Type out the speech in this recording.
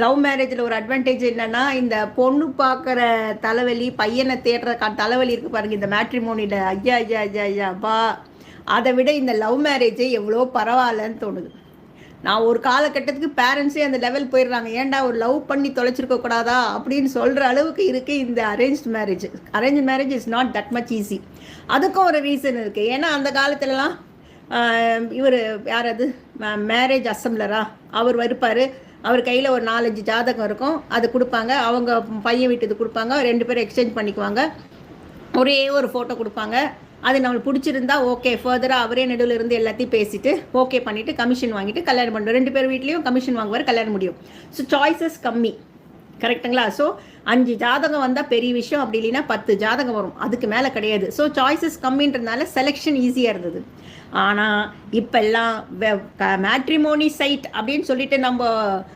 Love மேரேஜில் ஒரு advantage என்னென்னா, இந்த பொண்ணு பார்க்குற தலைவலி, பையனை தேடுற தலைவலி இருக்குது பாருங்கள் இந்த மேட்ரிமோனியில். ஐயா ஐயா ஐயா ஐயா அப்பா, அதை விட இந்த லவ் மேரேஜே எவ்வளோ பரவாயில்லன்னு தோணுது. நான் ஒரு காலகட்டத்துக்கு பேரண்ட்ஸே அந்த லெவல் போயிடுறாங்க, ஏன்டா ஒரு லவ் பண்ணி தொலைச்சிருக்க கூடாதா அப்படின்னு சொல்கிற அளவுக்கு இருக்குது இந்த arrange marriage. Arrange marriage is not that much easy. அதுக்கும் ஒரு ரீசன் இருக்குது. ஏன்னா அந்த காலத்துலலாம் இவர் யார் அது மேரேஜ் அசம்பிளரா அவர் இருப்பார். அவர் கையில் ஒரு 4-5 ஜாதகம் இருக்கும், அது கொடுப்பாங்க. அவங்க பையன் வீட்டுக்கு கொடுப்பாங்க, 2 பேரும் எக்ஸ்சேஞ்ச் பண்ணிக்குவாங்க. ஒரே ஒரு ஃபோட்டோ கொடுப்பாங்க, அது நம்மளுக்கு பிடிச்சிருந்தா ஓகே, ஃபர்தராக அவரே நடுவில் இருந்து எல்லாத்தையும் பேசிட்டு ஓகே பண்ணிவிட்டு கமிஷன் வாங்கிட்டு கல்யாணம் பண்ணுறோம். 2 பேர் வீட்லேயும் கமிஷன் வாங்குவார், கல்யாணம் முடியும். ஸோ சாய்ஸஸ் கம்மி, கரெக்டுங்களா? ஸோ 5 ஜாதகம் வந்தால் பெரிய விஷயம், அப்படி இல்லைன்னா 10 ஜாதகம் வரும், அதுக்கு மேலே கிடையாது. ஸோ சாய்ஸஸ் கம்மின்றதுனால செலெக்ஷன் ஈஸியாக இருந்தது. ஆனால் இப்போல்லாம் மேட்ரிமோனி சைட் அப்படின்னு சொல்லிட்டு நம்ம